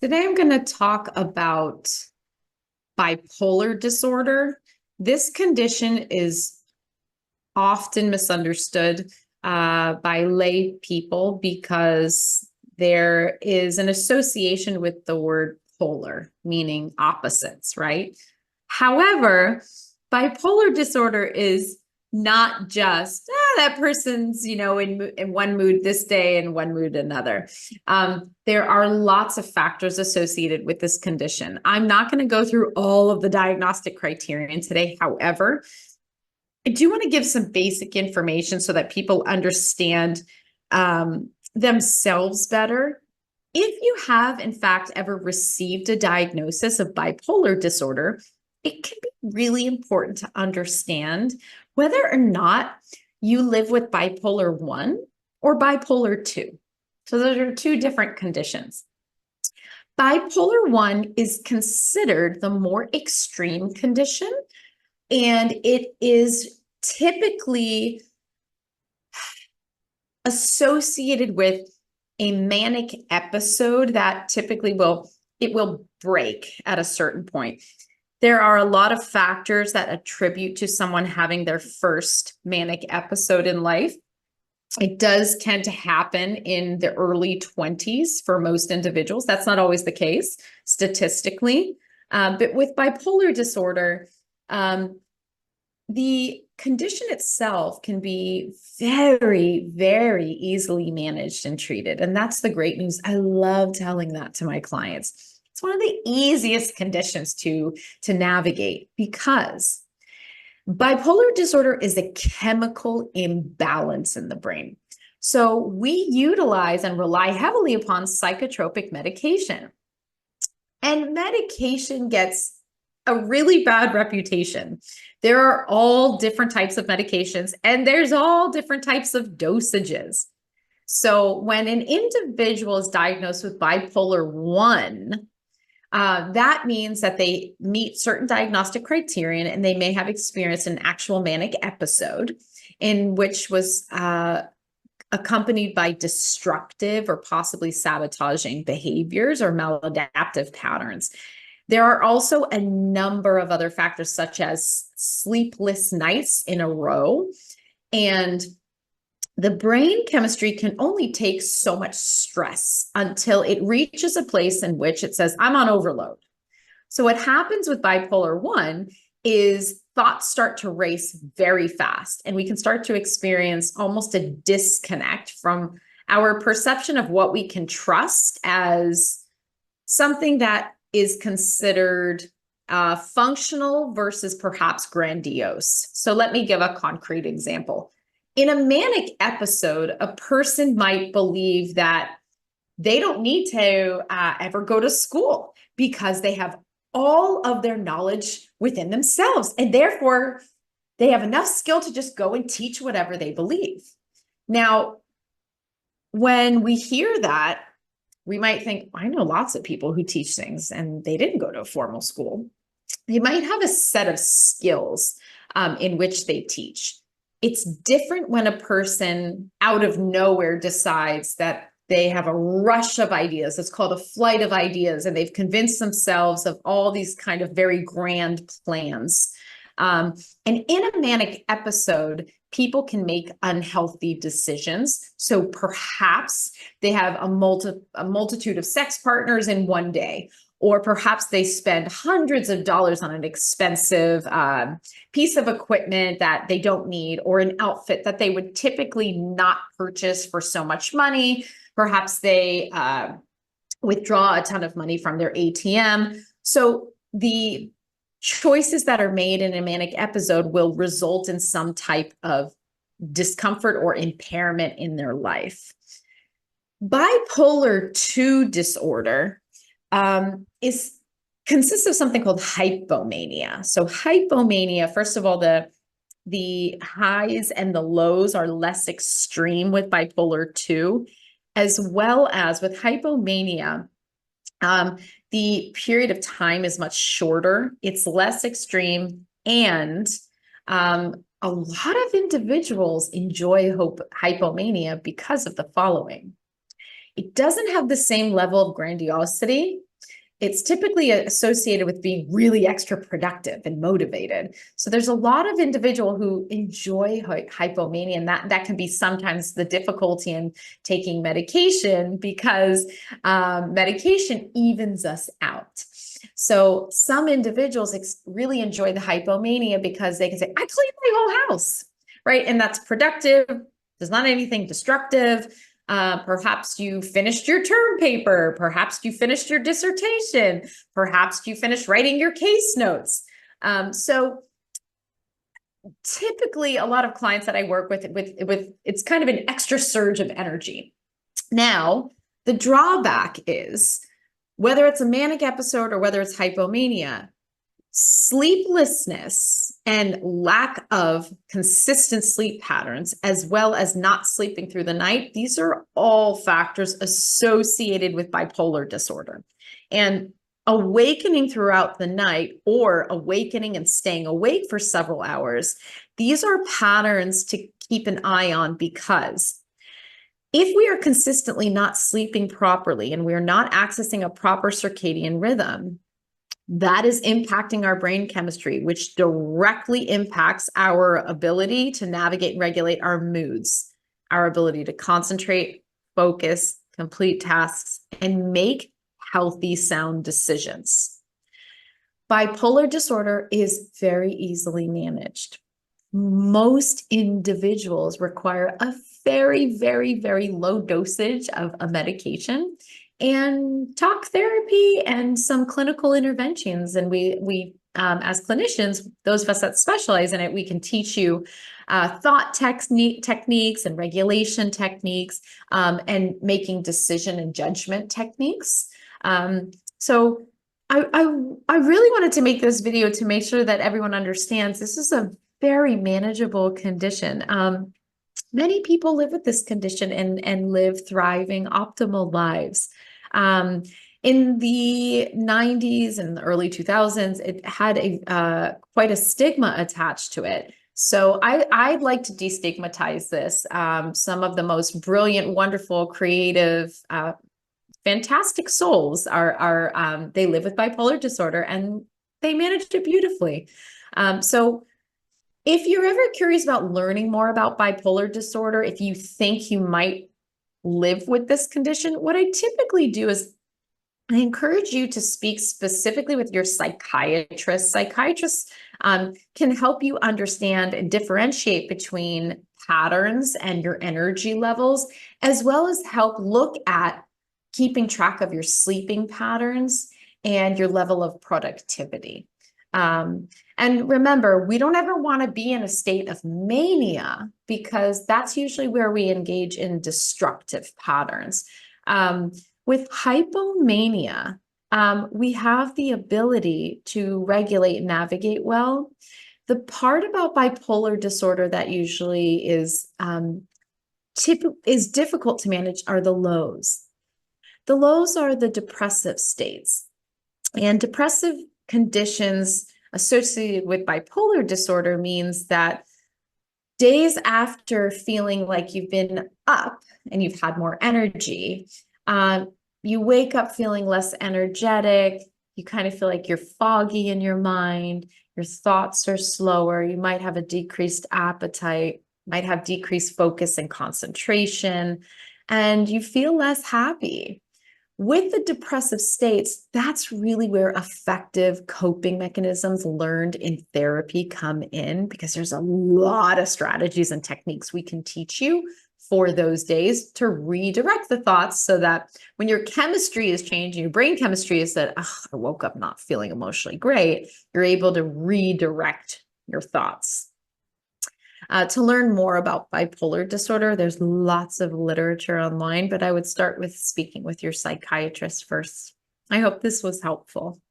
Today, I'm going to talk about bipolar disorder. This condition is often misunderstood by lay people because there is an association with the word polar, meaning opposites, right? However, bipolar disorder is not just that person's, in one mood this day and one mood another. There are lots of factors associated with this condition. I'm not going to go through all of the diagnostic criterion today. However, I do want to give some basic information so that people understand themselves better. If you have, in fact, ever received a diagnosis of bipolar disorder, it can be really important to understand whether or not you live with bipolar 1 or bipolar 2. So those are two different conditions. Bipolar 1 is considered the more extreme condition, and it is typically associated with a manic episode that typically will break at a certain point. There are a lot of factors that attribute to someone having their first manic episode in life. It does tend to happen in the early 20s for most individuals. That's not always the case statistically. But with bipolar disorder, the condition itself can be very, very easily managed and treated. And that's the great news. I love telling that to my clients. It's one of the easiest conditions to navigate because bipolar disorder is a chemical imbalance in the brain. So we utilize and rely heavily upon psychotropic medication. And medication gets a really bad reputation. There are all different types of medications, and there's all different types of dosages. So when an individual is diagnosed with bipolar 1, that means that they meet certain diagnostic criterion and they may have experienced an actual manic episode in which was accompanied by destructive or possibly sabotaging behaviors or maladaptive patterns. There are also a number of other factors, such as sleepless nights in a row. And the brain chemistry can only take so much stress until it reaches a place in which it says, I'm on overload. So what happens with bipolar 1 is thoughts start to race very fast, and we can start to experience almost a disconnect from our perception of what we can trust as something that is considered functional versus perhaps grandiose. So let me give a concrete example. In a manic episode, a person might believe that they don't need to ever go to school because they have all of their knowledge within themselves, and therefore they have enough skill to just go and teach whatever they believe. Now, when we hear that, we might think, I know lots of people who teach things and they didn't go to a formal school. They might have a set of skills in which they teach. It's different when a person out of nowhere decides that they have a rush of ideas. It's called a flight of ideas, and they've convinced themselves of all these kind of very grand plans. And in a manic episode, people can make unhealthy decisions. So perhaps they have a multitude of sex partners in one day, or perhaps they spend hundreds of dollars on an expensive piece of equipment that they don't need, or an outfit that they would typically not purchase for so much money. Perhaps they withdraw a ton of money from their ATM. So the choices that are made in a manic episode will result in some type of discomfort or impairment in their life. Bipolar 2 disorder consists of something called hypomania. So hypomania, first of all, the highs and the lows are less extreme with bipolar 2, as well as with hypomania. The period of time is much shorter, it's less extreme, and a lot of individuals enjoy hypomania because of the following. It doesn't have the same level of grandiosity it's typically associated with being really extra productive and motivated. So there's a lot of individual who enjoy hypomania, and that can be sometimes the difficulty in taking medication, because medication evens us out. So some individuals really enjoy the hypomania because they can say, I cleaned my whole house, right? And that's productive. There's not anything destructive. Perhaps you finished your term paper. Perhaps you finished your dissertation. Perhaps you finished writing your case notes. So typically a lot of clients that I work with, it's kind of an extra surge of energy. Now, the drawback is, whether it's a manic episode or whether it's hypomania, sleeplessness and lack of consistent sleep patterns, as well as not sleeping through the night, these are all factors associated with bipolar disorder. And awakening throughout the night, or awakening and staying awake for several hours, these are patterns to keep an eye on, because if we are consistently not sleeping properly and we're not accessing a proper circadian rhythm, that is impacting our brain chemistry, which directly impacts our ability to navigate and regulate our moods, our ability to concentrate, focus, complete tasks, and make healthy, sound decisions. Bipolar disorder is very easily managed. Most individuals require a very, very, very low dosage of a medication and talk therapy and some clinical interventions. And we as clinicians, those of us that specialize in it, we can teach you thought techniques and regulation techniques, and making decision and judgment techniques. So I really wanted to make this video to make sure that everyone understands this is a very manageable condition. Many people live with this condition and live thriving, optimal lives. In the 90s and the early 2000s, it had quite a stigma attached to it. So I'd like to destigmatize this. Some of the most brilliant, wonderful, creative, fantastic souls they live with bipolar disorder, and they managed it beautifully. So if you're ever curious about learning more about bipolar disorder, if you think you might live with this condition, what I typically do is I encourage you to speak specifically with your psychiatrist. Psychiatrists can help you understand and differentiate between patterns and your energy levels, as well as help look at keeping track of your sleeping patterns and your level of productivity. And remember, we don't ever want to be in a state of mania, because that's usually where we engage in destructive patterns. With hypomania, we have the ability to regulate and navigate well. The part about bipolar disorder that usually is difficult to manage are the lows. The lows are the depressive states, and depressive conditions associated with bipolar disorder means that days after feeling like you've been up and you've had more energy, you wake up feeling less energetic. You kind of feel like you're foggy in your mind. Your thoughts are slower. You might have a decreased appetite, might have decreased focus and concentration, and you feel less happy. With the depressive states, that's really where effective coping mechanisms learned in therapy come in, because there's a lot of strategies and techniques we can teach you for those days to redirect the thoughts, so that when your chemistry is changing, your brain chemistry is that, oh, I woke up not feeling emotionally great, you're able to redirect your thoughts. To learn more about bipolar disorder, there's lots of literature online, but I would start with speaking with your psychiatrist first. I hope this was helpful.